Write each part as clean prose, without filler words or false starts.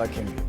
रखेंगे।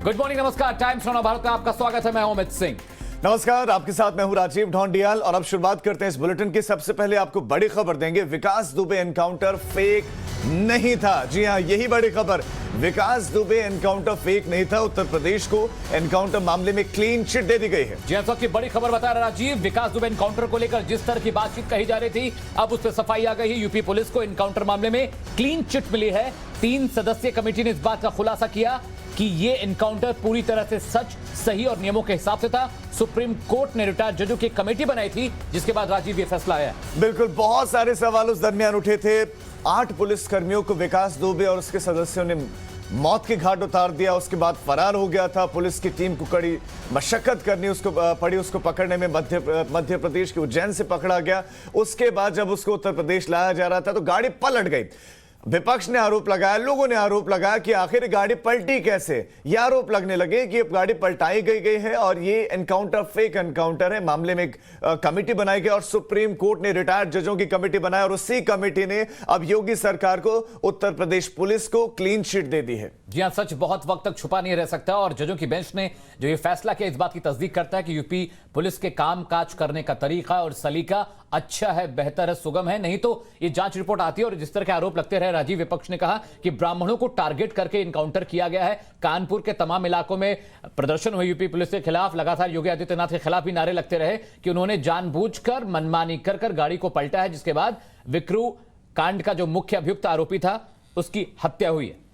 Good morning, नमस्कार। Times नौ भारत में आपका स्वागत है। मैं हूं अमित सिंह। नमस्कार, आपके साथ मैं हूं राजीव ढोंडियाल और अब शुरुआत करते हैं इस बुलेटिन की। सबसे पहले आपको बड़ी खबर देंगे। विकास दुबे एनकाउंटर फेक नहीं था। जी हां, यही बड़ी खबर। विकास दुबे एनकाउंटर फेक नहीं था। उत्तर प्रदेश को एनकाउंटर मामले में क्लीन चिट दे दी गई है। जी हां, की बड़ी खबर बता रहा राजीव। विकास दुबे एनकाउंटर को लेकर जिस तरह की बातचीत कही जा रही थी, अब उस पर सफाई आ गई है। यूपी पुलिस को एनकाउंटर मामले में क्लीन चिट मिली है। 3 सदस्यीय कमेटी ने इस बात का खुलासा किया कि ये एनकाउंटर पूरी तरह से सच, सही और नियमों के हिसाब से था। सुप्रीम कोर्ट ने रिटायर्ड जजों की कमेटी बनाई थी, जिसके बाद राजीव ये फैसला आया। बिल्कुल, बहुत सारे सवाल उस दरमियान उठे थे। 8 पुलिसकर्मियों को विकास दुबे और उसके सदस्यों ने मौत के घाट उतार दिया। उसके बाद फरार हो गया था। पुलिस की टीम को कड़ी मशक्कत करनी पड़ी उसको पकड़ने में। मध्य प्रदेश के उज्जैन से पकड़ा गया। उसके बाद जब उसको उत्तर प्रदेश लाया जा रहा था तो गाड़ी पलट गई। विपक्ष ने आरोप लगाया, लोगों ने आरोप लगाया कि आखिर गाड़ी पलटी कैसे। यह आरोप लगने लगे कि गाड़ी पलटाई गई है और ये एनकाउंटर फेक एनकाउंटर है। मामले में कमेटी बनाई गई और सुप्रीम कोर्ट ने रिटायर्ड जजों की कमेटी बनाई और उसी कमेटी ने अब योगी सरकार को, उत्तर प्रदेश पुलिस को क्लीन चिट दे दी है। जी हां, सच बहुत वक्त तक छुपा नहीं रह सकता और जजों की बेंच ने जो ये फैसला किया, इस बात की तस्दीक करता है कि यूपी पुलिस के कामकाज करने का तरीका और सलीका अच्छा है, बेहतर है, सुगम है। नहीं तो ये जांच रिपोर्ट आती है और जिस तरह के आरोप लगते रहे राजीव, विपक्ष ने कहा कि ब्राह्मणों को टारगेट करके एनकाउंटर किया गया है। कानपुर के तमाम इलाकों में प्रदर्शन हुए यूपी पुलिस के खिलाफ। लगातार योगी आदित्यनाथ के खिलाफ भी नारे लगते रहे कि उन्होंने जानबूझकर मनमानी कर गाड़ी को पलटा है, जिसके बाद विक्रू कांड का जो मुख्य अभियुक्त आरोपी था उसकी हत्या हुई है।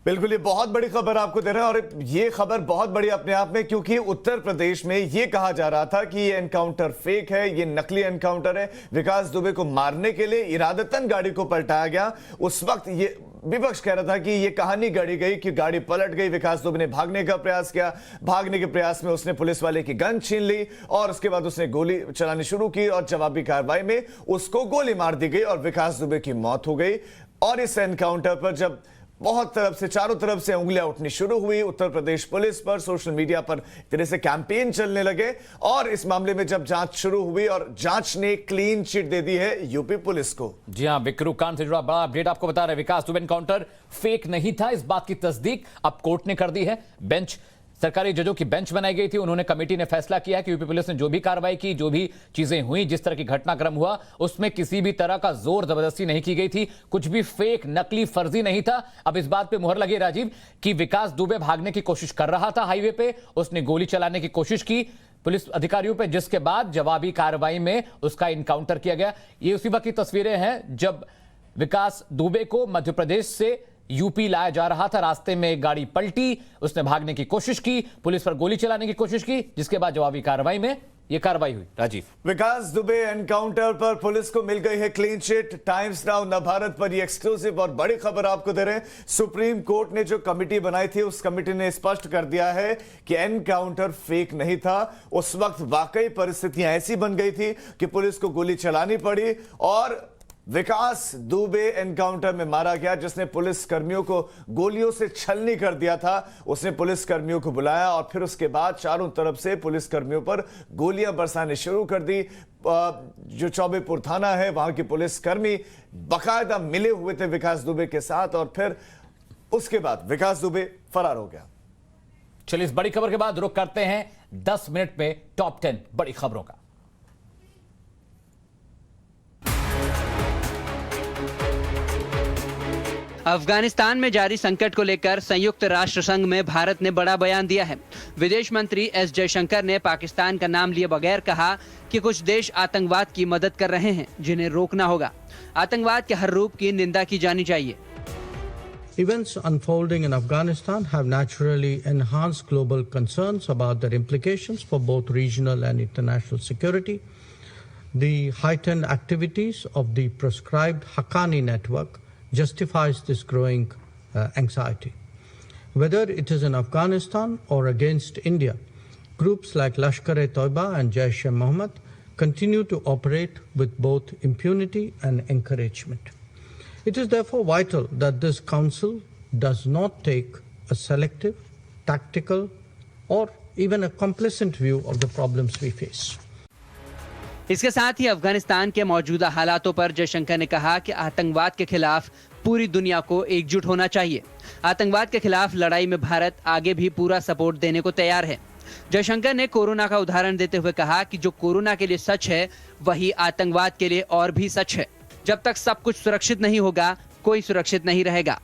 बिल्कुल, ये बहुत बड़ी खबर आपको दे रहे हैं और ये खबर बहुत बड़ी अपने आप में, क्योंकि उत्तर प्रदेश में ये कहा जा रहा था कि ये एनकाउंटर फेक है, ये नकली एनकाउंटर है। विकास दुबे को मारने के लिए इरादतन गाड़ी को पलटाया गया। उस वक्त ये विपक्ष कह रहा था कि ये कहानी गढ़ी गई कि गाड़ी पलट गई। विकास दुबे ने भागने का प्रयास किया। भागने के प्रयास में उसने पुलिस वाले की गन छीन ली और उसके बाद उसने गोली चलानी शुरू की और जवाबी कार्रवाई में उसको गोली मार दी गई और विकास दुबे की मौत हो गई। और इस एनकाउंटर पर जब बहुत तरफ से, चारों तरफ से उंगलियां उठनी शुरू हुई, उत्तर प्रदेश पुलिस पर, सोशल मीडिया पर तरह से कैंपेन चलने लगे और इस मामले में जब जांच शुरू हुई और जांच ने क्लीन चिट दे दी है यूपी पुलिस को। जी हां, विक्रू कांड से जुड़ा बड़ा अपडेट आपको बता रहे। विकास दुबे एनकाउंटर फेक नहीं था, इस बात की तस्दीक अब कोर्ट ने कर दी है। बेंच, सरकारी जजों की बेंच बनाई गई थी। उन्होंने, कमेटी ने फैसला किया कि यूपी पुलिस ने जो भी कार्रवाई की, जो भी चीजें हुई, जिस तरह की घटनाक्रम हुआ, उसमें किसी भी तरह का जोर जबरदस्ती नहीं की गई थी। कुछ भी फेक, नकली, फर्जी नहीं था। अब इस बात पे मुहर लगी राजीव कि विकास दुबे भागने की कोशिश कर रहा था हाईवे पे, उसने गोली चलाने की कोशिश की पुलिस अधिकारियों पे, जिसके बाद जवाबी कार्रवाई में उसका इनकाउंटर किया गया। ये उसी वक्त की तस्वीरें हैं जब विकास दुबे को मध्य प्रदेश से यूपी लाया जा रहा था। रास्ते में गाड़ी पलटी, उसने भागने की कोशिश की, पुलिस पर गोली चलाने की कोशिश की, जिसके बाद जवाबी कार्रवाई में यह कार्रवाई हुई। राजीव, विकास दुबे एनकाउंटर पर पुलिस को मिल गई है क्लीन चिट। टाइम्स नाउ नव भारत पर ये एक्सक्लूसिव और बड़ी खबर आपको दे रहे हैं। सुप्रीम कोर्ट ने जो कमेटी बनाई थी, उस कमेटी ने स्पष्ट कर दिया है कि एनकाउंटर फेक नहीं था। उस वक्त वाकई परिस्थितियां ऐसी बन गई थी कि पुलिस को गोली चलानी पड़ी और विकास दुबे एनकाउंटर में मारा गया, जिसने पुलिस कर्मियों को गोलियों से छलनी कर दिया था। उसने पुलिस कर्मियों को बुलाया और फिर उसके बाद चारों तरफ से पुलिस कर्मियों पर गोलियां बरसाने शुरू कर दी। जो चौबेपुर थाना है, वहां के पुलिस कर्मी बाकायदा मिले हुए थे विकास दुबे के साथ और फिर उसके बाद विकास दुबे फरार हो गया। चलिए, इस बड़ी खबर के बाद रुक करते हैं 10 मिनट में टॉप 10 बड़ी खबरों का। अफगानिस्तान में जारी संकट को लेकर संयुक्त राष्ट्र संघ में भारत ने बड़ा बयान दिया है। विदेश मंत्री एस जयशंकर ने पाकिस्तान का नाम लिए बगैर कहा कि कुछ देश आतंकवाद की मदद कर रहे हैं, जिन्हें रोकना होगा। आतंकवाद के हर रूप की निंदा की जानी चाहिए। Events unfolding in Afghanistan have naturally enhanced global concerns about their implications for both regional and international security. The heightened activities of the proscribed Haqqani network justifies this growing anxiety. Whether it is in Afghanistan or against India, groups like Lashkar-e-Toiba and Jaish-e-Mohammed continue to operate with both impunity and encouragement. It is therefore vital that this Council does not take a selective, tactical, or even a complacent view of the problems we face. इसके साथ ही अफगानिस्तान के मौजूदा हालातों पर जयशंकर ने कहा कि आतंकवाद के खिलाफ पूरी दुनिया को एकजुट होना चाहिए। आतंकवाद के खिलाफ लड़ाई में भारत आगे भी पूरा सपोर्ट देने को तैयार है। जयशंकर ने कोरोना का उदाहरण देते हुए कहा कि जो कोरोना के लिए सच है वही आतंकवाद के लिए और भी सच है। जब तक सब कुछ सुरक्षित नहीं होगा, कोई सुरक्षित नहीं रहेगा।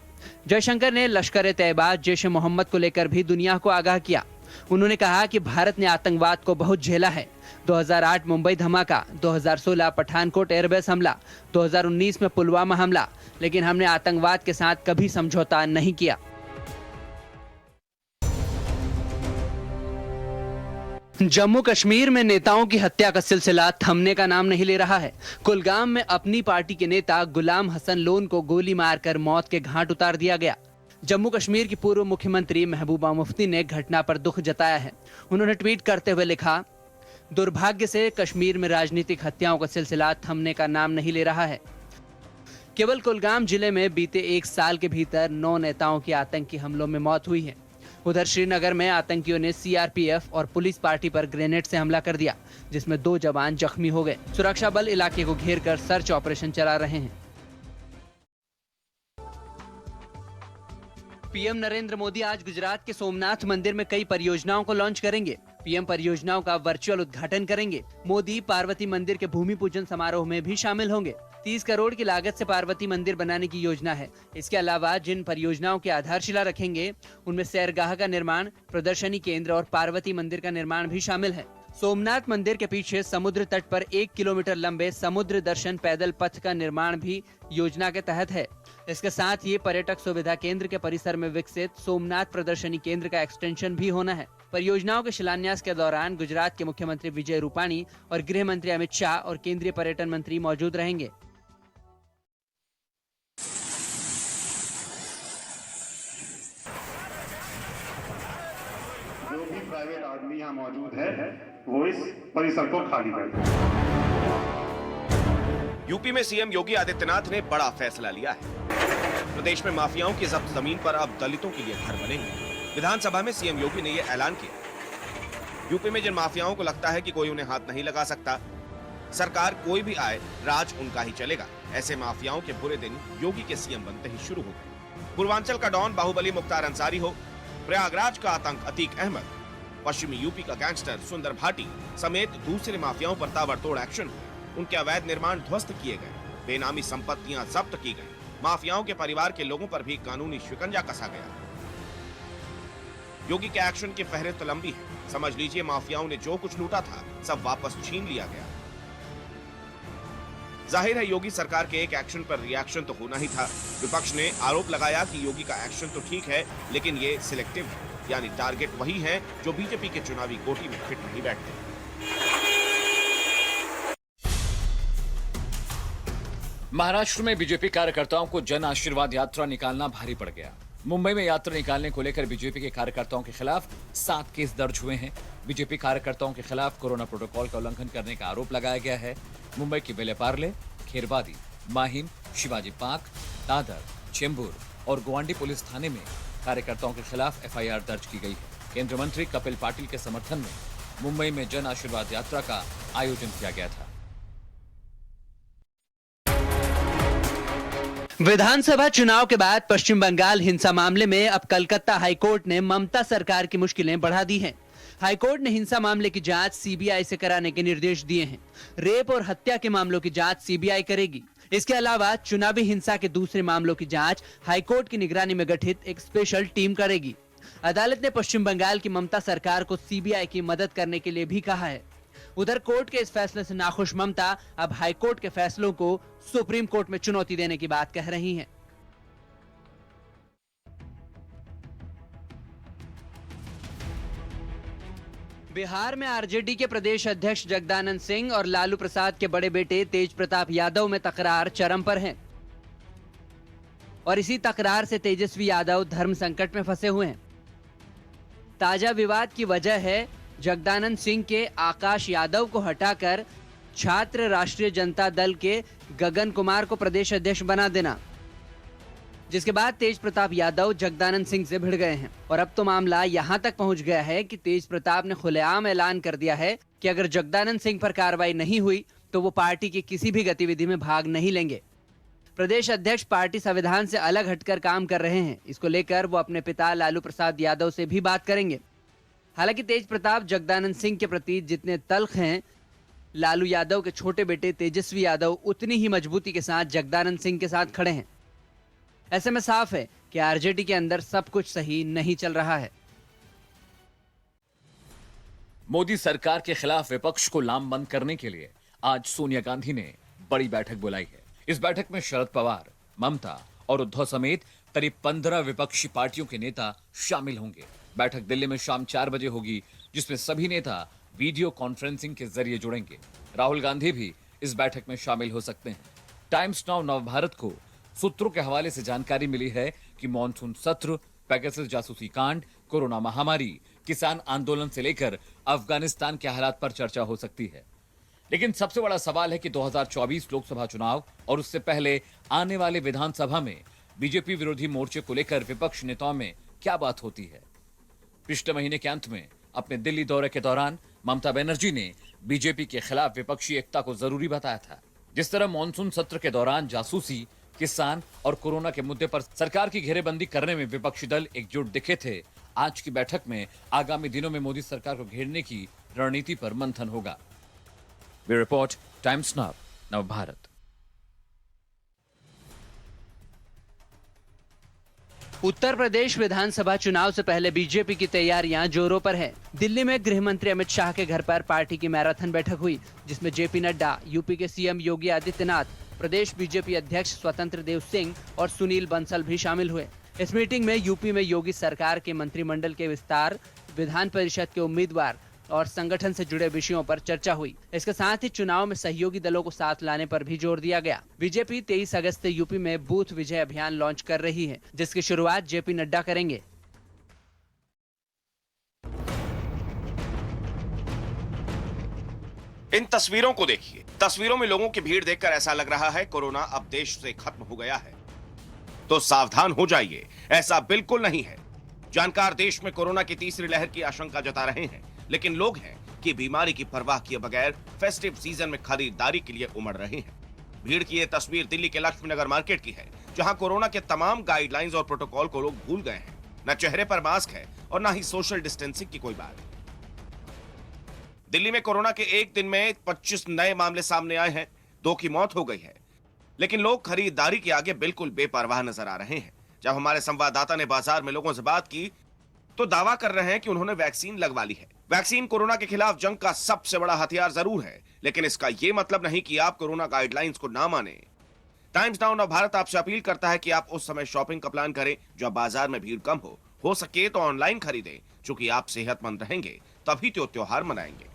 जयशंकर ने लश्कर-ए-तैयबा, जैश-ए-मोहम्मद को लेकर भी दुनिया को आगाह किया। उन्होंने कहा कि भारत ने आतंकवाद को बहुत झेला है। 2008 मुंबई धमाका, 2016 पठानकोट एयरबेस हमला, 2019 में पुलवामा हमला, लेकिन हमने आतंकवाद के साथ कभी समझौता नहीं किया। जम्मू कश्मीर में नेताओं की हत्या का सिलसिला थमने का नाम नहीं ले रहा है। कुलगाम में अपनी पार्टी के नेता गुलाम हसन लोन को गोली मारकर मौत के घाट उतार दिया गया। जम्मू कश्मीर की पूर्व मुख्यमंत्री महबूबा मुफ्ती ने घटना पर दुख जताया है। उन्होंने ट्वीट करते हुए लिखा, दुर्भाग्य से कश्मीर में राजनीतिक हत्याओं का सिलसिला थमने का नाम नहीं ले रहा है। केवल कुलगाम जिले में बीते 1 साल के भीतर 9 नेताओं की आतंकी हमलों में मौत हुई है। उधर श्रीनगर में आतंकियों ने सीआरपीएफ और पुलिस पार्टी पर ग्रेनेड से हमला कर दिया, जिसमें 2 जवान जख्मी हो गए। सुरक्षा बल इलाके को घेर कर सर्च ऑपरेशन चला रहे हैं। पीएम नरेंद्र मोदी आज गुजरात के सोमनाथ मंदिर में कई परियोजनाओं को लॉन्च करेंगे। पीएम परियोजनाओं का वर्चुअल उद्घाटन करेंगे। मोदी पार्वती मंदिर के भूमि पूजन समारोह में भी शामिल होंगे। 30 करोड़ की लागत से पार्वती मंदिर बनाने की योजना है। इसके अलावा जिन परियोजनाओं की आधारशिला रखेंगे उनमें सैरगाह का निर्माण, प्रदर्शनी केंद्र और पार्वती मंदिर का निर्माण भी शामिल है। सोमनाथ मंदिर के पीछे समुद्र तट पर 1 किलोमीटर लंबे समुद्र दर्शन पैदल पथ का निर्माण भी योजना के तहत है। इसके साथ ही पर्यटक सुविधा केंद्र के परिसर में विकसित सोमनाथ प्रदर्शनी केंद्र का एक्सटेंशन भी होना है। परियोजनाओं के शिलान्यास के दौरान गुजरात के मुख्यमंत्री विजय रूपाणी और गृह मंत्री अमित शाह और केंद्रीय पर्यटन मंत्री मौजूद रहेंगे। जो भी प्राइवेट आदमी यहाँ मौजूद है वो इस परिसर को खाली करे। यूपी में सीएम योगी आदित्यनाथ ने बड़ा फैसला लिया है। प्रदेश में माफियाओं की जब्त जमीन पर अब दलितों के लिए घर बनेंगे। विधानसभा में सीएम योगी ने यह ऐलान किया। यूपी में जिन माफियाओं को लगता है कि कोई उन्हें हाथ नहीं लगा सकता, सरकार कोई भी आए, राज उनका ही चलेगा, ऐसे माफियाओं के बुरे दिन योगी के सीएम बनते ही शुरू हो गए। पूर्वांचल का डॉन बाहुबली मुख्तार अंसारी हो, प्रयागराज का आतंक अतीक अहमद, पश्चिमी यूपी का गैंगस्टर सुंदर भाटी समेत दूसरे माफियाओं पर ताबड़तोड़ एक्शन हुआ। उनके अवैध निर्माण ध्वस्त किए गए, बेनामी संपत्तियां जब्त की गई, माफियाओं के परिवार के लोगों पर भी कानूनी शिकंजा कसा गया। योगी के एक्शन की फहरिस्त लंबी है। समझ लीजिए माफियाओं ने जो कुछ लूटा था सब वापस छीन लिया गया। जाहिर है योगी सरकार के एक एक्शन पर रिएक्शन तो होना ही था। विपक्ष ने आरोप लगाया कि योगी का एक्शन तो ठीक है लेकिन ये सिलेक्टिव है, यानी टारगेट वही है जो बीजेपी के चुनावी कोटी में फिट नहीं बैठते। महाराष्ट्र में बीजेपी कार्यकर्ताओं को जन आशीर्वाद यात्रा निकालना भारी पड़ गया। मुंबई में यात्रा निकालने को लेकर बीजेपी के कार्यकर्ताओं के खिलाफ 7 केस दर्ज हुए हैं। बीजेपी कार्यकर्ताओं के खिलाफ कोरोना प्रोटोकॉल का उल्लंघन करने का आरोप लगाया गया है। मुंबई की विलेपार्ले, खेरवादी, माहिम, शिवाजी पार्क, दादर, चेंबूर और गोवांडी पुलिस थाने में कार्यकर्ताओं के खिलाफ एफआईआर दर्ज की गई है। केंद्रीय मंत्री कपिल पाटिल के समर्थन में मुंबई में जन आशीर्वाद यात्रा का आयोजन किया गया था। विधानसभा चुनाव के बाद पश्चिम बंगाल हिंसा मामले में अब कलकत्ता हाईकोर्ट ने ममता सरकार की मुश्किलें बढ़ा दी हैं। हाईकोर्ट ने हिंसा मामले की जांच सीबीआई से कराने के निर्देश दिए हैं। रेप और हत्या के मामलों की जांच सीबीआई करेगी। इसके अलावा चुनावी हिंसा के दूसरे मामलों की जांच हाईकोर्ट की निगरानी में गठित एक स्पेशल टीम करेगी। अदालत ने पश्चिम बंगाल की ममता सरकार को सीबीआई की मदद करने के लिए भी कहा है। उधर कोर्ट के इस फैसले से नाखुश ममता अब हाईकोर्ट के फैसलों को सुप्रीम कोर्ट में चुनौती देने की बात कह रही हैं। बिहार में आरजेडी के प्रदेश अध्यक्ष जगदानंद सिंह और लालू प्रसाद के बड़े बेटे तेज प्रताप यादव में तकरार चरम पर है और इसी तकरार से तेजस्वी यादव धर्म संकट में फंसे हुए हैं। ताजा विवाद की वजह है जगदानंद सिंह के आकाश यादव को हटाकर छात्र राष्ट्रीय जनता दल के गगन कुमार को प्रदेश अध्यक्ष बना देना, जिसके बाद तेज प्रताप यादव जगदानंद सिंह से भिड़ गए हैं और अब तो मामला यहां तक पहुंच गया है कि तेज प्रताप ने खुलेआम ऐलान कर दिया है कि अगर जगदानंद सिंह पर कार्रवाई नहीं हुई तो वो पार्टी की किसी भी गतिविधि में भाग नहीं लेंगे। प्रदेश अध्यक्ष पार्टी संविधान से अलग हटकर काम कर रहे हैं। इसको लेकर वो अपने पिता लालू प्रसाद यादव से भी बात करेंगे। हालांकि तेज प्रताप जगदानंद सिंह के प्रति जितने तल्ख हैं, लालू यादव के छोटे बेटे तेजस्वी यादव उतनी ही मजबूती के साथ जगदानंद सिंह के साथ खड़े हैं। ऐसे में साफ है कि आरजेडी के अंदर सब कुछ सही नहीं चल रहा है। मोदी सरकार के खिलाफ विपक्ष को लामबंद करने के लिए आज सोनिया गांधी ने बड़ी बैठक बुलाई है। इस बैठक में शरद पवार, ममता और उद्धव समेत करीब 15 विपक्षी पार्टियों के नेता शामिल होंगे। बैठक दिल्ली में शाम 4 बजे होगी, जिसमें सभी नेता वीडियो कॉन्फ्रेंसिंग के जरिए जुड़ेंगे। राहुल गांधी भी इस बैठक में शामिल हो सकते हैं। टाइम्स नाउ नवभारत को सूत्रों के हवाले से जानकारी मिली है कि मॉनसून सत्र, पेगासस जासूसी कांड, कोरोना महामारी, किसान आंदोलन से लेकर अफगानिस्तान के हालात पर चर्चा हो सकती है। लेकिन सबसे बड़ा सवाल है कि 2024 लोकसभा चुनाव और उससे पहले आने वाले विधानसभा में बीजेपी विरोधी मोर्चे को लेकर विपक्ष नेताओं में क्या बात होती है। पिछले महीने के अंत में अपने दिल्ली दौरे के दौरान ममता बनर्जी ने बीजेपी के खिलाफ विपक्षी एकता को जरूरी बताया था। जिस तरह मॉनसून सत्र के दौरान जासूसी, किसान और कोरोना के मुद्दे पर सरकार की घेरेबंदी करने में विपक्षी दल एकजुट दिखे थे, आज की बैठक में आगामी दिनों में मोदी सरकार को घेरने की रणनीति पर मंथन होगा। Bureau report, Times Now Navbharat. Uttar Pradesh विधानसभा चुनाव से पहले बीजेपी की तैयारियां जोरों पर है। दिल्ली में गृह मंत्री अमित शाह के घर पर पार्टी की मैराथन बैठक हुई, जिसमें जेपी नड्डा, यूपी के सीएम योगी आदित्यनाथ, प्रदेश बीजेपी अध्यक्ष स्वतंत्र देव सिंह और सुनील बंसल भी शामिल हुए। इस मीटिंग में यूपी में योगी सरकार के मंत्रिमंडल के विस्तार, विधान परिषद के उम्मीदवार और संगठन से जुड़े विषयों पर चर्चा हुई। इसके साथ ही चुनाव में सहयोगी दलों को साथ लाने पर भी जोर दिया गया। बीजेपी 23 अगस्त से यूपी में बूथ विजय अभियान लॉन्च कर रही है, जिसकी शुरुआत जेपी नड्डा करेंगे। इन तस्वीरों को देखिए। तस्वीरों में लोगों की भीड़ देखकर ऐसा लग रहा है कोरोना अब देश से खत्म हो गया है। तो सावधान हो जाइए, ऐसा बिल्कुल नहीं है। जानकार देश में कोरोना की तीसरी लहर की आशंका जता रहे हैं, लेकिन लोग हैं कि बीमारी की परवाह किए बगैर फेस्टिव सीजन में खरीदारी के लिए उमड़ रहे हैं। भीड़ की यह तस्वीर दिल्ली के लक्ष्मी नगर मार्केट की है, जहां कोरोना के तमाम गाइडलाइंस और प्रोटोकॉल को लोग भूल गए हैं। न चेहरे पर मास्क है और न ही सोशल डिस्टेंसिंग की कोई बात। दिल्ली में कोरोना के एक दिन में 25 नए मामले सामने आए हैं, 2 की मौत हो गई है, लेकिन लोग खरीदारी के आगे बिल्कुल बेपरवाह नजर आ रहे हैं। जब हमारे संवाददाता ने बाजार में लोगों से बात की तो दावा कर रहे हैं कि उन्होंने वैक्सीन लगवा ली है। वैक्सीन कोरोना के खिलाफ जंग का सबसे बड़ा हथियार जरूर है, लेकिन इसका यह मतलब नहीं कि आप कोरोना गाइडलाइंस को ना माने। टाइम्स नाउ नवभारत आपसे अपील करता है कि आप उस समय शॉपिंग का प्लान करें जब बाजार में भीड़ कम हो सके तो ऑनलाइन खरीदें, क्योंकि आप सेहतमंद रहेंगे तभी तो त्योहार मनाएंगे।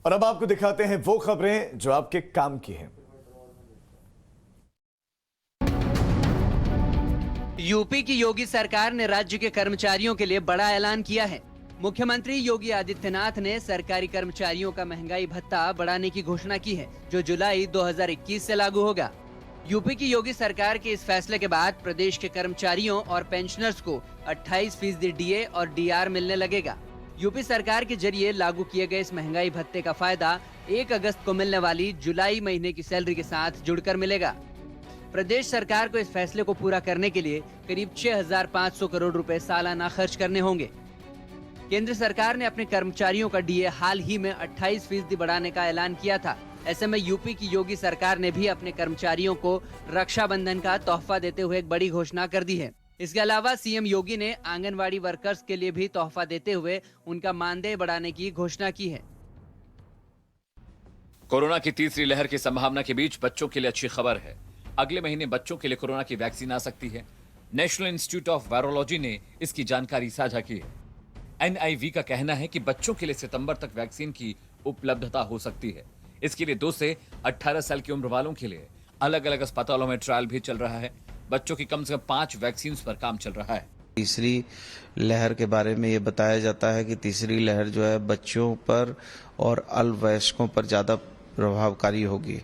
और अब आपको दिखाते हैं वो खबरें जो आपके काम की हैं। यूपी की योगी सरकार ने राज्य के कर्मचारियों के लिए बड़ा ऐलान किया है। मुख्यमंत्री योगी आदित्यनाथ ने सरकारी कर्मचारियों का महंगाई भत्ता बढ़ाने की घोषणा की है, जो जुलाई 2021 से लागू होगा। यूपी की योगी सरकार के इस फैसले के बाद प्रदेश के कर्मचारियों और पेंशनर्स को 28% डीए और डीआर मिलने लगेगा। यूपी सरकार के जरिए लागू किए गए इस महंगाई भत्ते का फायदा 1 अगस्त को मिलने वाली जुलाई महीने की सैलरी के साथ जुड़कर मिलेगा। प्रदेश सरकार को इस फैसले को पूरा करने के लिए करीब 6,500 करोड़ रुपए सालाना खर्च करने होंगे। केंद्र सरकार ने अपने कर्मचारियों का डीए हाल ही में 28% बढ़ाने का ऐलान किया था। ऐसे में यूपी की योगी सरकार ने भी अपने कर्मचारियों को रक्षाबंधन का तोहफा देते हुए एक बड़ी घोषणा कर दी है। इसके अलावा सीएम योगी ने आंगनवाड़ी वर्कर्स के लिए भी तोहफा देते हुए उनका मानदेय बढ़ाने की घोषणा की है। कोरोना की तीसरी लहर की संभावना के बीच बच्चों के लिए अच्छी खबर है। अगले महीने बच्चों के लिए कोरोना की वैक्सीन आ सकती है। नेशनल इंस्टीट्यूट ऑफ वायरोलॉजी ने इसकी जानकारी साझा की है। एनआईवी का कहना है कि बच्चों के लिए सितंबर तक वैक्सीन की उपलब्धता हो सकती है। इसके लिए 2 से 18 साल की उम्र वालों के लिए अलग अलग अस्पतालों में ट्रायल भी चल रहा है। बच्चों की कम से कम 5 वैक्सीन पर काम चल रहा है। तीसरी लहर के बारे में ये बताया जाता है कि तीसरी लहर जो है बच्चों पर और अल्पवयस्कों पर ज़्यादा प्रभावकारी होगी।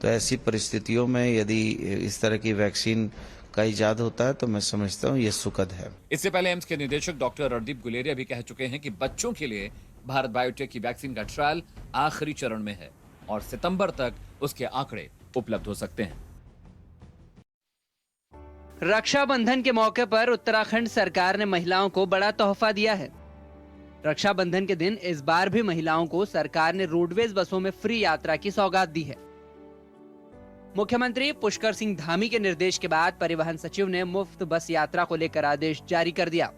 तो ऐसी परिस्थितियों में यदि इस तरह की वैक्सीन का इजाद होता है तो मैं समझता हूँ ये सुखद है। इससे पहले एम्स के निदेशक डॉक्टर रणदीप गुलेरिया भी कह चुके हैं कि बच्चों के लिए भारत बायोटेक की वैक्सीन का ट्रायल आखिरी चरण में है और सितंबर तक उसके आंकड़े उपलब्ध हो सकते हैं। रक्षाबंधन के मौके पर उत्तराखंड सरकार ने महिलाओं को बड़ा तोहफा दिया है। रक्षाबंधन के दिन इस बार भी महिलाओं को सरकार ने रोडवेज बसों में फ्री यात्रा की सौगात दी है। मुख्यमंत्री पुष्कर सिंह धामी के निर्देश के बाद परिवहन सचिव ने मुफ्त बस यात्रा को लेकर आदेश जारी कर दिया।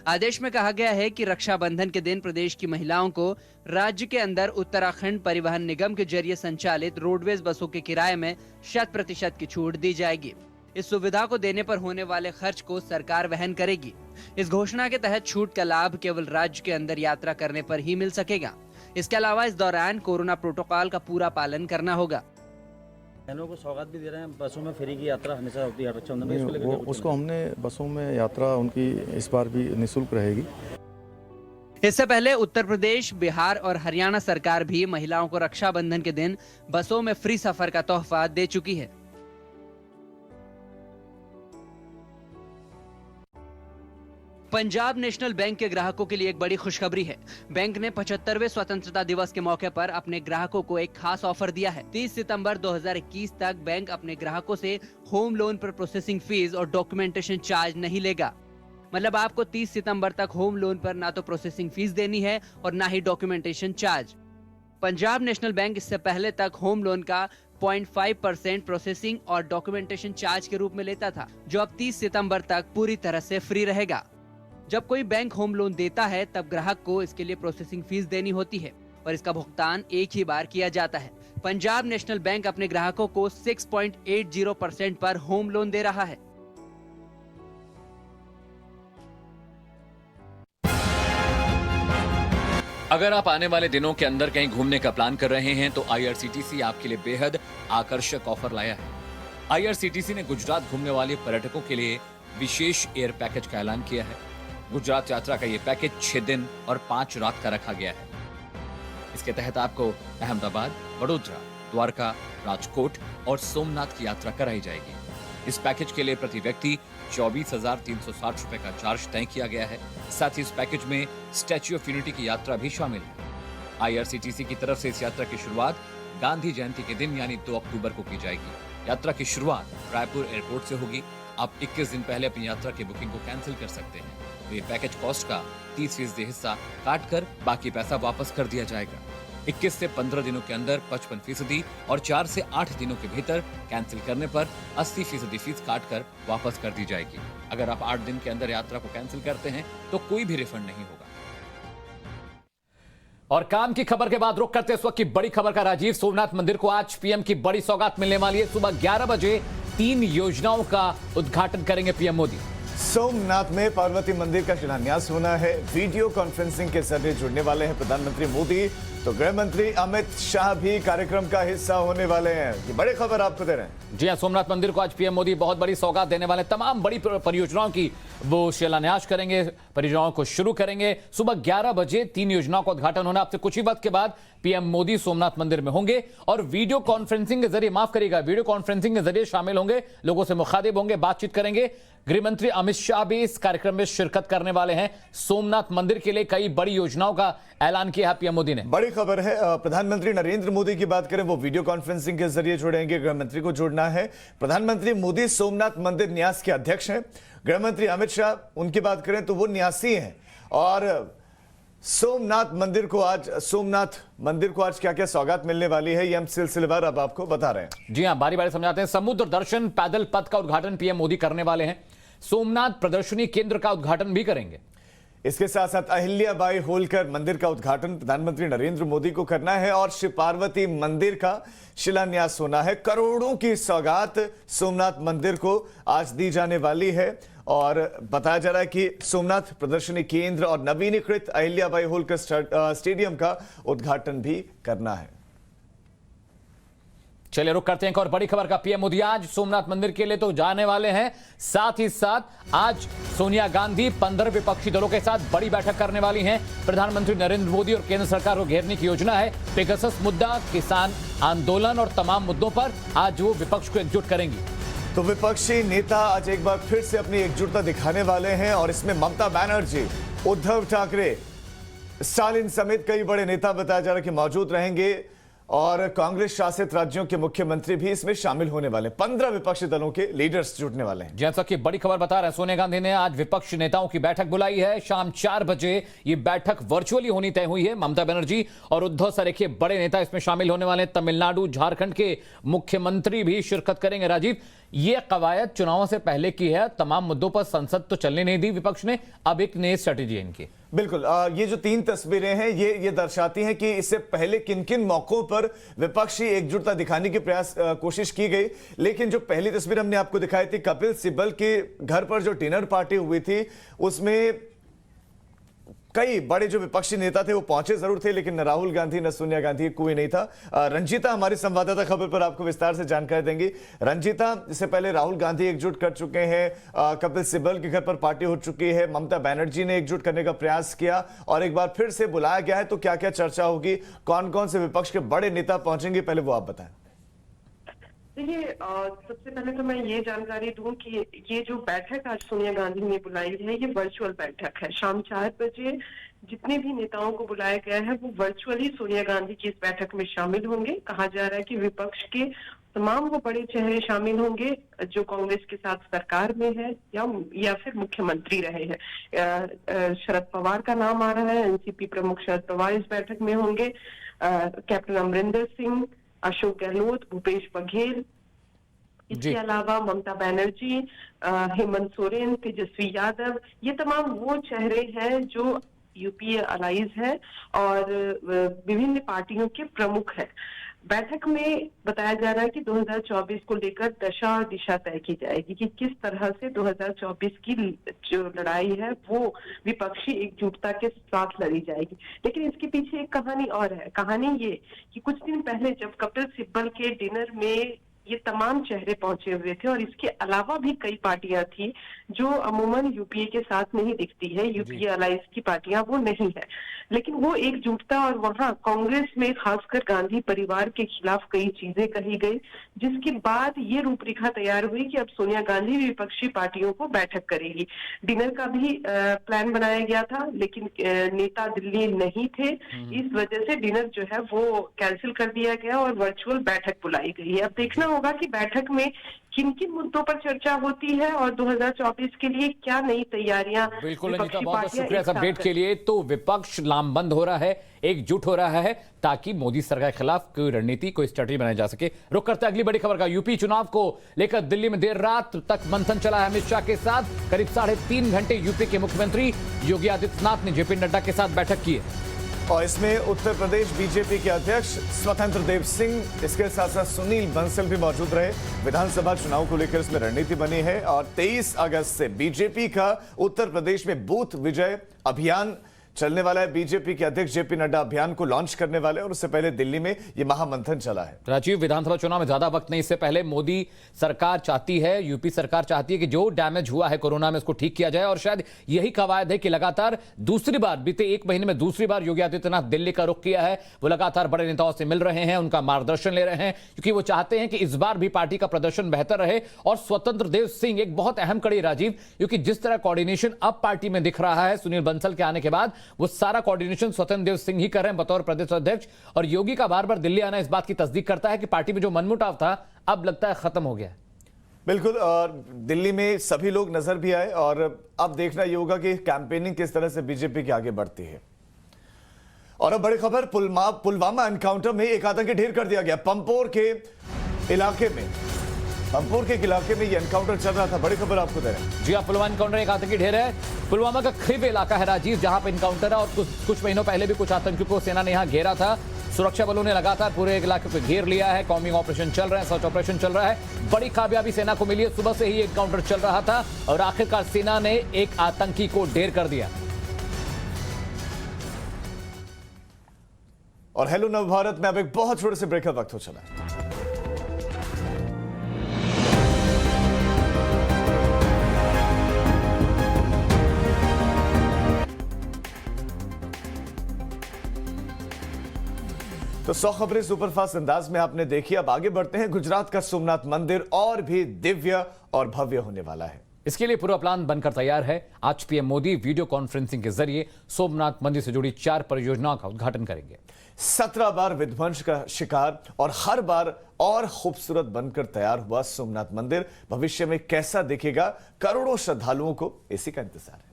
आदेश में कहा गया है कि रक्षाबंधन के दिन प्रदेश की महिलाओं को राज्य के अंदर उत्तराखंड परिवहन निगम के जरिए संचालित रोडवेज बसों के किराए में 100% की छूट दी जाएगी। इस सुविधा को देने पर होने वाले खर्च को सरकार वहन करेगी। इस घोषणा के तहत छूट का लाभ केवल राज्य के अंदर यात्रा करने पर ही मिल सकेगा। इसके अलावा इस दौरान कोरोना प्रोटोकॉल का पूरा पालन करना होगा। बहनों को सौगात भी दे रहे हैं, बसों में फ्री की यात्रा हमेशा होती है रक्षाबंधन में, उसको हमने बसों में यात्रा उनकी इस बार भी निःशुल्क रहेगी। इससे पहले उत्तर प्रदेश, बिहार और हरियाणा सरकार भी महिलाओं को रक्षाबंधन के दिन बसों में फ्री सफर का तोहफा दे चुकी है। पंजाब नेशनल बैंक के ग्राहकों के लिए एक बड़ी खुशखबरी है। बैंक ने 75वें स्वतंत्रता दिवस के मौके पर अपने ग्राहकों को एक खास ऑफर दिया है। 30 सितंबर 2021 तक बैंक अपने ग्राहकों से होम लोन पर प्रोसेसिंग फीस और डॉक्यूमेंटेशन चार्ज नहीं लेगा। मतलब आपको 30 सितंबर तक होम लोन पर ना तो प्रोसेसिंग फीस देनी है और ना ही documentation charge. Punjab National Bank इससे पहले तक होम लोन का 0.5% प्रोसेसिंग और डॉक्यूमेंटेशन चार्ज के रूप में लेता था, जो अब 30 सितंबर तक पूरी तरह से फ्री रहेगा। जब कोई बैंक होम लोन देता है तब ग्राहक को इसके लिए प्रोसेसिंग फीस देनी होती है और इसका भुगतान एक ही बार किया जाता है। पंजाब नेशनल बैंक अपने ग्राहकों को 6.80% पर होम लोन दे रहा है। अगर आप आने वाले दिनों के अंदर कहीं घूमने का प्लान कर रहे हैं तो IRCTC आपके लिए बेहद आकर्षक ऑफर लाया है। IRCTC ने गुजरात घूमने वाले पर्यटकों के लिए विशेष एयर पैकेज का ऐलान किया है। गुजरात यात्रा का ये पैकेज 6 दिन और 5 रात का रखा गया है। इसके तहत आपको अहमदाबाद, वडोदरा, द्वारका, राजकोट और सोमनाथ की यात्रा कराई जाएगी। इस पैकेज के लिए प्रति व्यक्ति 24,360 रुपए का चार्ज तय किया गया है। साथ ही इस पैकेज में स्टैच्यू ऑफ यूनिटी की यात्रा भी शामिल है। IRCTC की तरफ से इस यात्रा की शुरुआत गांधी जयंती के दिन यानी 2 अक्टूबर को की जाएगी। यात्रा की शुरुआत रायपुर एयरपोर्ट से होगी। आप 21 दिन पहले अपनी यात्रा की बुकिंग को कैंसिल कर सकते हैं। तो ये पैकेज कॉस्ट का 30% हिस्सा काट कर बाकी पैसा वापस कर दिया जाएगा। 21 से 15 दिनों के अंदर 55% और 4 से 8 दिनों के भीतर कैंसिल करने पर 80% फीस काट कर वापस कर दी जाएगी। अगर आप 8 दिन के अंदर यात्रा को कैंसिल करते हैं तो कोई भी रिफंड नहीं होगा। और काम की खबर के बाद रुक करते इस वक्त की बड़ी खबर का। राजीव, सोमनाथ मंदिर को आज पीएम की बड़ी सौगात मिलने वाली है। सुबह 11 बजे 3 योजनाओं का उद्घाटन करेंगे पीएम मोदी। सोमनाथ में पार्वती मंदिर का शिलान्यास होना है। वीडियो कॉन्फ्रेंसिंग के जरिए जुड़ने वाले हैं प्रधानमंत्री मोदी, तो गृह मंत्री अमित शाह भी कार्यक्रम का हिस्सा होने वाले हैं। ये बड़ी खबर आपको दे रहे हैं। जी हां, सोमनाथ मंदिर को आज पीएम मोदी बहुत बड़ी सौगात देने वाले। तमाम बड़ी परियोजनाओं की वो शिलान्यास करेंगे, परियोजनाओं को शुरू करेंगे। सुबह 11 बजे 3 योजनाओं का उद्घाटन होना। अब से कुछ ही वक्त के बाद पीएम मोदी सोमनाथ मंदिर में होंगे और वीडियो कॉन्फ्रेंसिंग के जरिए, माफ करिएगा, वीडियो कॉन्फ्रेंसिंग के जरिए शामिल होंगे, लोगों से मुखातिब होंगे, बातचीत करेंगे। गृह मंत्री अमित शाह भी इस कार्यक्रम में शिरकत करने वाले हैं। सोमनाथ मंदिर के लिए कई बड़ी योजनाओं का ऐलान किया है पीएम मोदी ने। बड़ी खबर है। प्रधानमंत्री नरेंद्र मोदी की बात करें, वो वीडियो कॉन्फ्रेंसिंग के जरिए जुड़ेंगे। गृह मंत्री को जुड़ना है। प्रधानमंत्री मोदी सोमनाथ मंदिर न्यास के अध्यक्ष हैं। गृह मंत्री अमित शाह, उनकी बात करें तो वो न्यासी हैं। और सोमनाथ मंदिर को आज क्या क्या सौगात मिलने वाली है, ये हम सिलसिलेवार अब आपको बता रहे हैं। जी हां, बारी बारी समझाते हैं। समुद्र दर्शन पैदल पथ का उद्घाटन पीएम मोदी करने वाले हैं। सोमनाथ प्रदर्शनी केंद्र का उद्घाटन भी करेंगे। इसके साथ साथ अहिल्याबाई होलकर मंदिर का उद्घाटन प्रधानमंत्री नरेंद्र मोदी को करना है और श्री पार्वती मंदिर का शिलान्यास होना है। करोड़ों की सौगात सोमनाथ मंदिर को आज दी जाने वाली है और बताया जा रहा है कि सोमनाथ प्रदर्शनी केंद्र और नवीनीकृत अहिल्याबाई होलकर स्टेडियम का उद्घाटन भी करना है। चलिए रुक करते हैं एक और बड़ी खबर का। पीएम मोदी आज सोमनाथ मंदिर के लिए तो जाने वाले हैं, साथ ही साथ आज सोनिया गांधी 15 विपक्षी दलों के साथ बड़ी बैठक करने वाली हैं। प्रधानमंत्री नरेंद्र मोदी और केंद्र सरकार को घेरने की योजना है। पेगासस मुद्दा, किसान आंदोलन और तमाम मुद्दों पर आज वो विपक्ष को एकजुट करेंगी। तो विपक्षी नेता आज एक बार फिर से अपनी एकजुटता दिखाने वाले हैं और इसमें ममता बनर्जी, उद्धव ठाकरे, स्टालिन समेत कई बड़े नेता बताया जा रहा है कि मौजूद रहेंगे और कांग्रेस शासित राज्यों के मुख्यमंत्री भी इसमें शामिल होने वाले। 15 विपक्षी दलों के लीडर्स जुटने वाले हैं। जैसा कि बड़ी खबर बता रहे हैं, सोनिया गांधी ने आज विपक्षी नेताओं की बैठक बुलाई है। शाम 4 बजे ये बैठक वर्चुअली होनी तय हुई है। ममता बनर्जी और उद्धव सरेखे बड़े नेता इसमें शामिल होने वाले हैं। तमिलनाडु, झारखंड के मुख्यमंत्री भी शिरकत करेंगे। राजीव, ये कवायद चुनावों से पहले की है। तमाम मुद्दों पर संसद तो चलने नहीं दी विपक्ष ने, अब एक नई स्ट्रेटेजी है इनकी। बिल्कुल, ये जो 3 तस्वीरें हैं ये दर्शाती हैं कि इससे पहले किन किन मौकों पर विपक्षी एकजुटता दिखाने की कोशिश की गई। लेकिन जो पहली तस्वीर हमने आपको दिखाई थी, कपिल सिब्बल के घर पर जो डिनर पार्टी हुई थी, उसमें कई बड़े जो विपक्षी नेता थे वो पहुंचे जरूर थे, लेकिन न राहुल गांधी न सोनिया गांधी, कोई नहीं था। रंजीता हमारी संवाददाता खबर पर आपको विस्तार से जानकारी देंगी। रंजीता, इससे पहले राहुल गांधी एकजुट कर चुके हैं, कपिल सिब्बल के घर पर पार्टी हो चुकी है, ममता बनर्जी ने एकजुट करने का प्रयास किया और एक बार फिर से बुलाया गया है, तो क्या क्या चर्चा होगी, कौन कौन से विपक्ष के बड़े नेता पहुंचेंगे, पहले वो आप बताएं। देखिए, सबसे पहले तो मैं ये जानकारी दूं कि ये जो बैठक आज सोनिया गांधी ने बुलाई है, ये वर्चुअल बैठक है। शाम 4 बजे जितने भी नेताओं को बुलाया गया है वो वर्चुअली सोनिया गांधी की इस बैठक में शामिल होंगे। कहा जा रहा है कि विपक्ष के तमाम वो बड़े चेहरे शामिल होंगे जो कांग्रेस के साथ सरकार में है या फिर मुख्यमंत्री रहे हैं। शरद पवार का नाम आ रहा है, एनसीपी प्रमुख शरद पवार इस बैठक में होंगे। कैप्टन अमरिंदर सिंह, अशोक गहलोत, भूपेश बघेल, इसके अलावा ममता बनर्जी, हेमंत सोरेन, तेजस्वी यादव, ये तमाम वो चेहरे हैं जो यूपीए अलाइज है और विभिन्न पार्टियों के प्रमुख हैं। बैठक में बताया जा रहा है कि 2024 को लेकर दशा और दिशा तय की जाएगी कि किस तरह से 2024 की जो लड़ाई है वो विपक्षी एकजुटता के साथ लड़ी जाएगी। लेकिन इसके पीछे एक कहानी और है। कहानी ये कि कुछ दिन पहले जब कपिल सिब्बल के डिनर में ये तमाम चेहरे पहुंचे हुए थे और इसके अलावा भी कई पार्टियां थी जो अमूमन यूपीए के साथ नहीं दिखती है, यूपीए अलायंस की पार्टियां वो नहीं है, लेकिन वो एकजुटता और वहां कांग्रेस में खासकर गांधी परिवार के खिलाफ कई चीजें कही गई, जिसके बाद ये रूपरेखा तैयार हुई कि अब सोनिया गांधी विपक्षी पार्टियों को बैठक करेगी। डिनर का भी प्लान बनाया गया था, लेकिन नेता दिल्ली नहीं थे, इस वजह से डिनर जो है वो कैंसिल कर दिया गया और वर्चुअल बैठक बुलाई गई है। अब देखना होगा कि बैठक में किन किन मुद्दों पर चर्चा होती है और 2024 के लिए क्या नई तैयारियां। बिल्कुल रंजीता, बहुत शुक्रिया इस अपडेट के लिए। तो विपक्ष लामबंद हो रहा है, एकजुट हो रहा है ताकि मोदी सरकार के खिलाफ कोई रणनीति, कोई स्ट्रेटजी बनाई जा सके। रुक करते अगली बड़ी खबर का। यूपी चुनाव को लेकर दिल्ली में देर रात तक मंथन चला है अमित शाह के साथ। करीब 3.5 घंटे यूपी के मुख्यमंत्री योगी आदित्यनाथ ने जेपी नड्डा के साथ बैठक की है और इसमें उत्तर प्रदेश बीजेपी के अध्यक्ष स्वतंत्र देव सिंह, इसके साथ साथ सुनील बंसल भी मौजूद रहे। विधानसभा चुनाव को लेकर इसमें रणनीति बनी है और 23 अगस्त से बीजेपी का उत्तर प्रदेश में बूथ विजय अभियान चलने वाला है। बीजेपी के अध्यक्ष जेपी नड्डा अभियान को लॉन्च करने वाले और उससे पहले दिल्ली में यह महामंथन चला है। राजीव, विधानसभा चुनाव में ज्यादा वक्त नहीं, इससे पहले मोदी सरकार चाहती है, यूपी सरकार चाहती है कि जो डैमेज हुआ है कोरोना में उसको ठीक किया जाए और शायद यही कवायद है कि लगातार दूसरी बार बीते 1 महीने में दूसरी बार योगी आदित्यनाथ दिल्ली का रुख किया है। वो लगातार बड़े नेताओं से मिल रहे हैं, उनका मार्गदर्शन ले रहे हैं, क्योंकि वो चाहते हैं कि इस बार भी पार्टी का प्रदर्शन बेहतर रहे। और स्वतंत्र देव सिंह एक बहुत अहम कड़ी राजीव, क्योंकि जिस तरह कोऑर्डिनेशन अब पार्टी में दिख रहा है सुनील बंसल के आने के बाद, वो सारा कोऑर्डिनेशन स्वतंत्र देव सिंह ही कर रहे हैं बतौर प्रदेश अध्यक्ष। और योगी का बार बार दिल्ली आना इस बात की तस्दीक करता है कि पार्टी में जो मनमुटाव था अब लगता है खत्म हो गया। बिल्कुल, और दिल्ली में सभी लोग नजर भी आए और अब देखना यह होगा कि कैंपेनिंग किस तरह से बीजेपी की आगे बढ़ती है। और अब बड़ी खबर, पुलवामा एनकाउंटर में एक आतंकी ढेर कर दिया गया। पंपोर के इलाके में ये एनकाउंटर चल रहा था। बड़ी खबर आपको दे रहे हैं। जी हाँ, पुलवामा एनकाउंटर एक आतंकी ढेर है। पुलवामा का खिब इलाका है राजीव, जहां पर एनकाउंटर है और कुछ महीनों पहले भी कुछ आतंकियों को सेना ने यहां घेरा था। सुरक्षा बलों ने लगातार पूरे इलाके को घेर लिया है। कॉम्बिंग ऑपरेशन चल रहे हैं, सर्च ऑपरेशन चल रहा है। बड़ी कामयाबी सेना को मिली है। सुबह से ही एनकाउंटर चल रहा था और आखिरकार सेना ने एक आतंकी को ढेर कर दिया। और हेलो नव भारत में अब एक बहुत छोटे से ब्रेक का वक्त हो चला है। तो 100 खबरें सुपरफास्ट अंदाज में आपने देखी। अब आगे बढ़ते हैं। गुजरात का सोमनाथ मंदिर और भी दिव्य और भव्य होने वाला है। इसके लिए पूरा प्लान बनकर तैयार है। आज पीएम मोदी वीडियो कॉन्फ्रेंसिंग के जरिए सोमनाथ मंदिर से जुड़ी 4 परियोजनाओं का उद्घाटन करेंगे। 17 बार विध्वंस का शिकार और हर बार और खूबसूरत बनकर तैयार हुआ सोमनाथ मंदिर भविष्य में कैसा दिखेगा, करोड़ों श्रद्धालुओं को इसी का इंतजार है।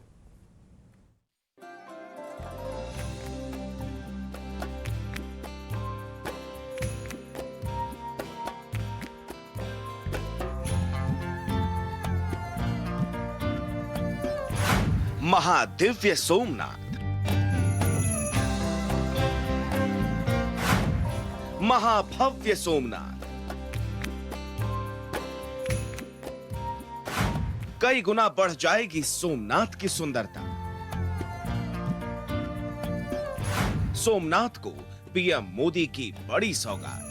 महादिव्य सोमनाथ, महाभव्य सोमनाथ, कई गुना बढ़ जाएगी सोमनाथ की सुंदरता। सोमनाथ को पीएम मोदी की बड़ी सौगात।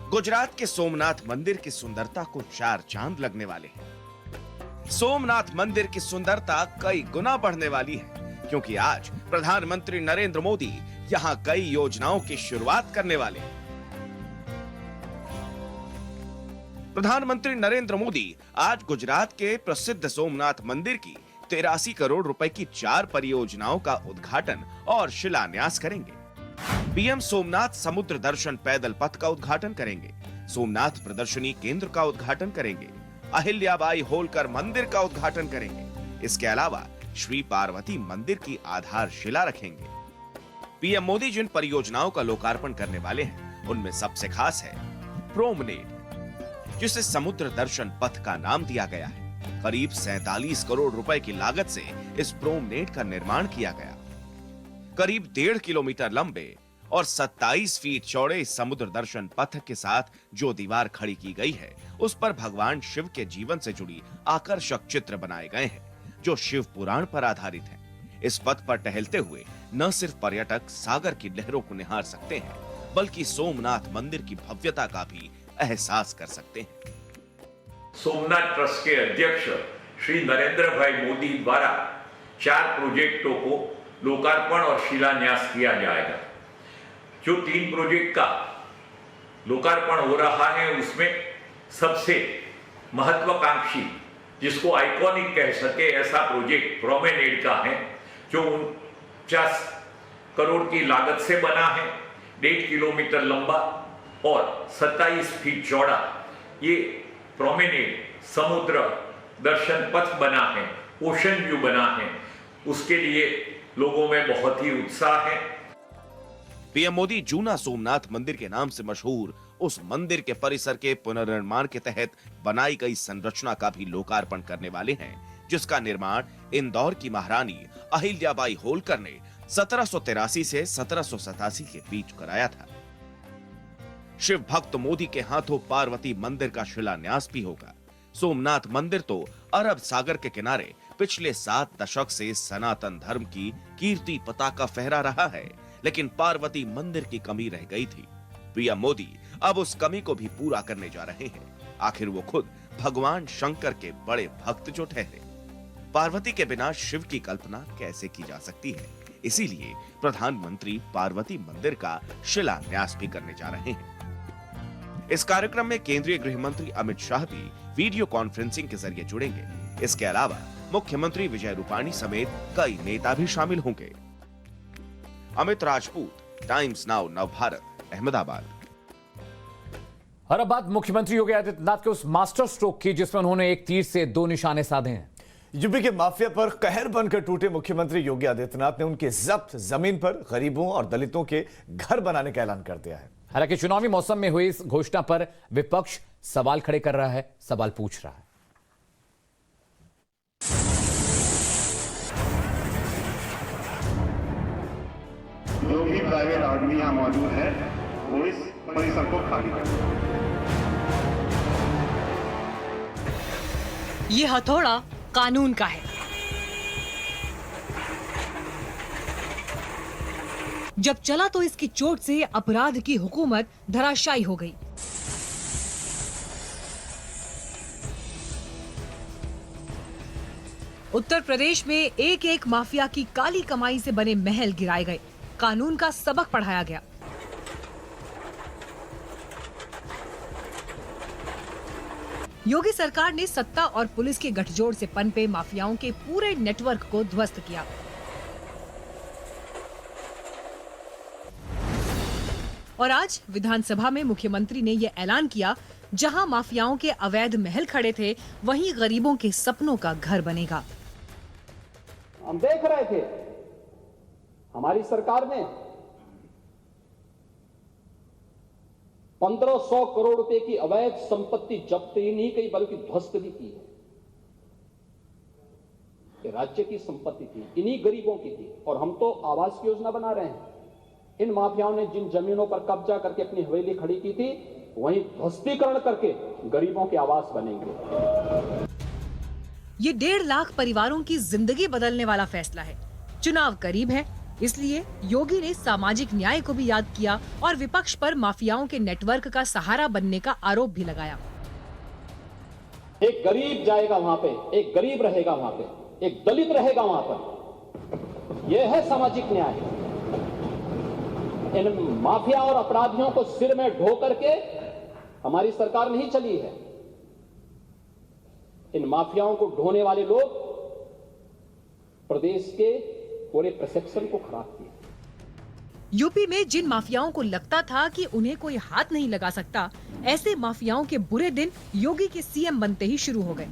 गुजरात के सोमनाथ मंदिर की सुंदरता को 4 चांद लगने वाले हैं। सोमनाथ मंदिर की सुंदरता कई गुना बढ़ने वाली है क्योंकि आज प्रधानमंत्री नरेंद्र मोदी यहां कई योजनाओं की शुरुआत करने वाले हैं। प्रधानमंत्री नरेंद्र मोदी आज गुजरात के प्रसिद्ध सोमनाथ मंदिर की 83 करोड़ रुपए की 4 परियोजनाओं का उद्घाटन और शिलान्यास करेंगे। पीएम सोमनाथ समुद्र दर्शन पैदल पथ का उद्घाटन करेंगे, सोमनाथ प्रदर्शनी केंद्र का उद्घाटन करेंगे, अहिल्याबाई होलकर मंदिर का उद्घाटन करेंगे। इसके अलावा श्री पार्वती मंदिर की आधारशिला रखेंगे। पीएम मोदी जिन परियोजनाओं का लोकार्पण करने वाले हैं उनमें सबसे खास है प्रोमनेड, जिसे समुद्र दर्शन पथ का नाम दिया गया है। करीब 47 करोड़ रुपए की लागत से इस प्रोमनेड का निर्माण किया गया। करीब 1.5 किलोमीटर लंबे और 27 फीट चौड़े समुद्र दर्शन पथ के साथ जो दीवार खड़ी की गई है उस पर भगवान शिव के जीवन से जुड़ी आकर्षक चित्र बनाए गए हैं जो शिव पुराण पर आधारित हैं। इस पथ पर टहलते हुए न सिर्फ पर्यटक सागर की लहरों को निहार सकते हैं बल्कि सोमनाथ मंदिर की भव्यता का भी एहसास कर सकते हैं। सोमनाथ ट्रस्ट के अध्यक्ष श्री नरेंद्र भाई मोदी द्वारा 4 प्रोजेक्टों को लोकार्पण और शिलान्यास किया जाएगा। जो 3 प्रोजेक्ट का लोकार्पण हो रहा है उसमें सबसे महत्वाकांक्षी, जिसको आइकॉनिक कह सके, ऐसा प्रोजेक्ट प्रोमेनेड का है जो 49 करोड़ की लागत से बना है, 1.5 किलोमीटर लंबा और 27 फीट चौड़ा। ये प्रोमेनेड समुद्र दर्शन पथ बना है, ओशन व्यू बना है, उसके लिए लोगों में बहुत ही उत्साह है। पीएम मोदी जूना सोमनाथ मंदिर के नाम से मशहूर उस मंदिर के परिसर के पुनर्निर्माण के तहत बनाई गई संरचना का भी लोकार्पण करने वाले हैं, जिसका निर्माण इंदौर की महारानी अहिल्याबाई होलकर ने 1783 से 1787 के बीच कराया था। शिव भक्त मोदी के हाथों पार्वती मंदिर का शिलान्यास भी होगा। सोमनाथ मंदिर तो अरब सागर के किनारे पिछले 7 दशक से सनातन धर्म की कीर्ति पताका फहरा रहा है, लेकिन पार्वती मंदिर की कमी रह गई थी। पीएम मोदी अब उस कमी को भी पूरा करने जा रहे हैं। आखिर वो खुद भगवान शंकर के बड़े भक्त जो ठहरे। पार्वती के बिना शिव की कल्पना कैसे की जा सकती है, इसीलिए प्रधानमंत्री पार्वती मंदिर का शिलान्यास भी करने जा रहे हैं। इस कार्यक्रम में केंद्रीय गृह मंत्री अमित शाह भी वीडियो कॉन्फ्रेंसिंग के जरिए जुड़ेंगे। इसके अलावा मुख्यमंत्री विजय रूपाणी समेत कई नेता भी शामिल होंगे। Amit Rajput, times Now, Navbharat, Ahmedabad. और अब बात मुख्यमंत्री योगी आदित्यनाथ के उस मास्टर स्ट्रोक की जिसमें उन्होंने एक तीर से 2 निशाने साधे हैं। यूपी के माफिया पर कहर बनकर टूटे मुख्यमंत्री योगी आदित्यनाथ ने उनके जब्त जमीन पर गरीबों और दलितों के घर बनाने का ऐलान कर दिया है। हालांकि चुनावी मौसम में हुई इस घोषणा पर विपक्ष सवाल खड़े कर रहा है, सवाल पूछ रहा है। जो भी प्राइवेट आदमी यहाँ मौजूद है वो इस परिसर को खाली करें। ये हथौड़ा कानून का है। जब चला तो इसकी चोट से अपराध की हुकूमत धराशायी हो गई। उत्तर प्रदेश में एक एक माफिया की काली कमाई से बने महल गिराए गए, कानून का सबक पढ़ाया गया। योगी सरकार ने सत्ता और पुलिस के गठजोड़ से पनपे माफियाओं के पूरे नेटवर्क को ध्वस्त किया। और आज विधानसभा में मुख्यमंत्री ने यह ऐलान किया, जहां माफियाओं के अवैध महल खड़े थे, वहीं गरीबों के सपनों का घर बनेगा। हम देख रहे थे हमारी सरकार ने 1500 करोड़ रुपए की अवैध संपत्ति जब्त ही नहीं की बल्कि ध्वस्त भी की है। ये राज्य की संपत्ति थी, इन्हीं गरीबों की थी। और हम तो आवास योजना बना रहे हैं। इन माफियाओं ने जिन जमीनों पर कब्जा करके अपनी हवेली खड़ी की थी, वहीं ध्वस्तीकरण करके गरीबों के आवास बनेंगे। ये 1.5 लाख परिवारों की जिंदगी बदलने वाला फैसला है। चुनाव करीब है, इसलिए योगी ने सामाजिक न्याय को भी याद किया और विपक्ष पर माफियाओं के नेटवर्क का सहारा बनने का आरोप भी लगाया। एक गरीब जाएगा वहां पे, एक गरीब रहेगा वहां पे, एक दलित रहेगा वहां पर। यह है सामाजिक न्याय। इन माफिया और अपराधियों को सिर में ढो करके हमारी सरकार नहीं चली है। इन माफियाओं को ढोने वाले लोग प्रदेश के पूरे परसेप्शन को खराब किया। यूपी में जिन माफियाओं को लगता था कि उन्हें कोई हाथ नहीं लगा सकता, ऐसे माफियाओं के बुरे दिन योगी के सीएम बनते ही शुरू हो गए।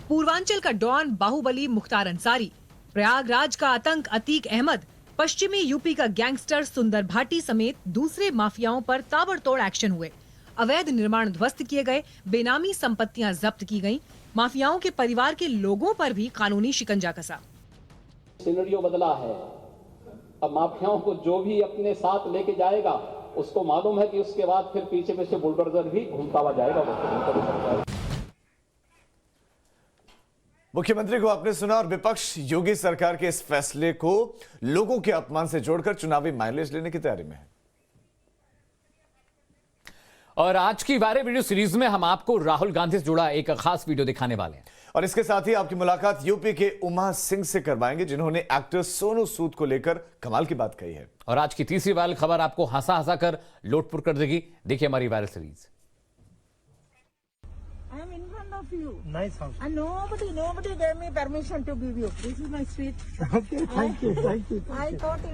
पूर्वांचल का डॉन बाहुबली मुख्तार अंसारी, प्रयागराज का आतंक अतीक अहमद, पश्चिमी यूपी का गैंगस्टर सुंदर भाटी समेत दूसरे माफियाओं पर ताबड़तोड़ एक्शन हुए। अवैध निर्माण ध्वस्त किए गए, बेनामी संपत्तियां जब्त की गईं, माफियाओं के परिवार के लोगों पर भी कानूनी शिकंजा कसा। सिनेरियो बदला है। अब माफियाओं को जो भी अपने साथ लेके जाएगा, उसको मालूम है कि उसके बाद फिर पीछे पीछे बुलडोजर भी घूमता हुआ जाएगा। मुख्यमंत्री को आपने सुना और विपक्ष योगी सरकार के इस फैसले को लोगों के अपमान से जोड़कर चुनावी माइलेज लेने की तैयारी में है। और आज की वायरल वीडियो सीरीज में हम आपको राहुल गांधी से जुड़ा एक खास वीडियो दिखाने वाले हैं। और इसके साथ ही आपकी मुलाकात यूपी के उमा सिंह से करवाएंगे, जिन्होंने एक्टर सोनू सूद को लेकर कमाल की बात कही है। और आज की तीसरी वायरल खबर आपको हंसा हंसा कर लोटपुट कर देगी। देखिए हमारी viral series. You. Nice house. And nobody gave me permission to give you. This is my street. Okay, thank you. I thought,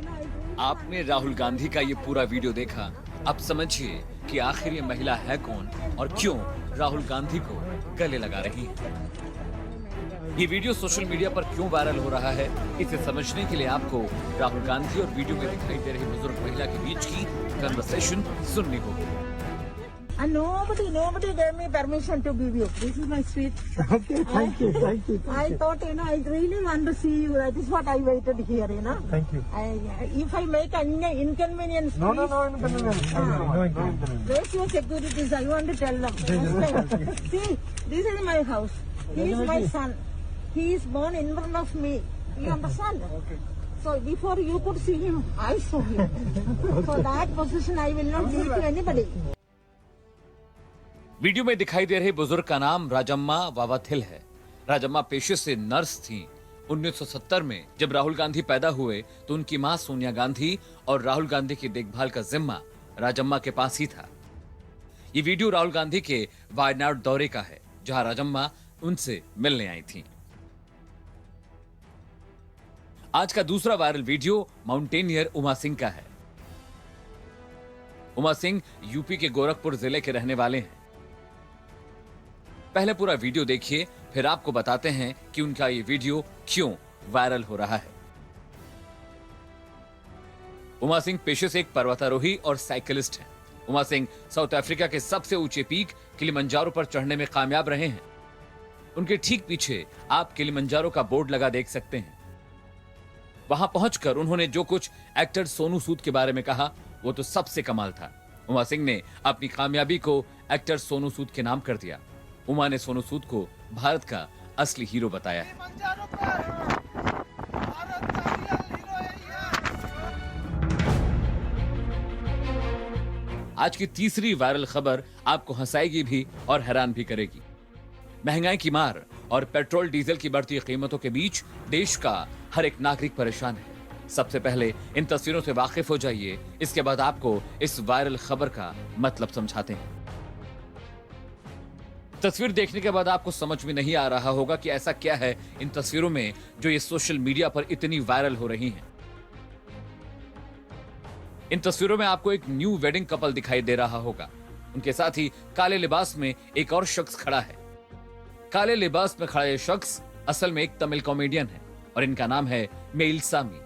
आपने राहुल गांधी का ये पूरा वीडियो देखा। अब समझिए कि आखिर ये महिला है कौन और क्यों राहुल गांधी को गले लगा रही है। ये वीडियो सोशल मीडिया पर क्यों वायरल हो रहा है, इसे समझने के लिए आपको राहुल गांधी और वीडियो में दिखाई दे रही बुजुर्ग महिला के बीच की कन्वर्सेशन सुननी होगी। And nobody gave me permission to give you. This is my street. Okay, thank you. I thought, I really want to see you. That is what I waited here, Thank you. If I make any inconvenience, please. No inconvenience. No inconvenience. Where's your securities? I want to tell them. See, this is my house. He is my son. He is born in front of me. You understand? Okay. So before you could see him, I saw him. For that position, I will not give it to anybody. Video में दिखाई दे रही बुजुर्ग का नाम राजम्मा वावाथिल है। राजम्मा पेशे से nurse थी। 1970 में जब राहुल गांधी पैदा हुए तो उनकी मां सोनिया गांधी और राहुल गांधी की देखभाल का जिम्मा राजम्मा के पास ही था। ये वीडियो राहुल गांधी के वायनाड दौरे का है, जहां राजम्मा उनसे मिलने आई थी। आज का दूसरा viral video mountaineer Uma Singh का है। उमा सिंह यूपी के गोरखपुर जिले के रहने वाले हैं। पहले पूरा वीडियो देखिए, फिर आपको बताते हैं कि उनका ये वीडियो क्यों वायरल हो रहा है। उमा सिंह पेशे से एक पर्वतारोही और साइकिलिस्ट हैं। उमा सिंह साउथ अफ्रीका के सबसे ऊंचे पीक किलिमंजारो पर चढ़ने में कामयाब रहे हैं। उनके ठीक पीछे आप किलिमंजारो का बोर्ड लगा देख सकते हैं। वहां पहुंचकर उन्होंने जो कुछ एक्टर सोनू सूद के बारे में कहा, वो तो सबसे कमाल था। उमा सिंह ने अपनी कामयाबी को एक्टर सोनू सूद के नाम कर दिया। उमा ने सोनू सूद को भारत का असली हीरो बताया है। आज की तीसरी वायरल खबर आपको हंसाएगी भी और हैरान भी करेगी। महंगाई की मार और पेट्रोल डीजल की बढ़ती कीमतों के बीच देश का हर एक नागरिक परेशान है। सबसे पहले इन तस्वीरों से वाकिफ हो जाइए, इसके बाद आपको इस वायरल खबर का मतलब समझाते हैं। तस्वीर देखने के बाद आपको समझ में नहीं आ रहा होगा कि ऐसा क्या है इन तस्वीरों में जो ये सोशल मीडिया पर इतनी वायरल हो रही हैं। इन तस्वीरों में आपको एक न्यू वेडिंग कपल दिखाई दे रहा होगा। उनके साथ ही काले लिबास में एक और शख्स खड़ा है। काले लिबास में खड़ा ये शख्स असल में एक तमिल कॉमेडियन है और इनका नाम है मेइलसामी।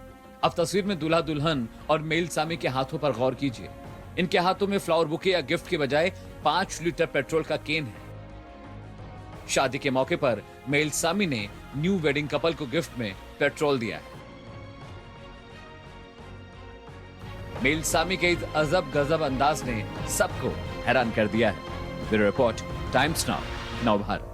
अब तस्वीर में दूल्हा दुल्हन और मेइलसामी के हाथों पर गौर कीजिए। इनके हाथों में फ्लावर बुके या गिफ्ट के बजाय 5 लीटर पेट्रोल का केन है। शादी के मौके पर मेइलसामी ने न्यू वेडिंग कपल को गिफ्ट में पेट्रोल दिया है। मेइलसामी के इस अजब गजब अंदाज ने सबको हैरान कर दिया है। ब्यूरो रिपोर्ट, टाइम्स नाउ, नव भारत।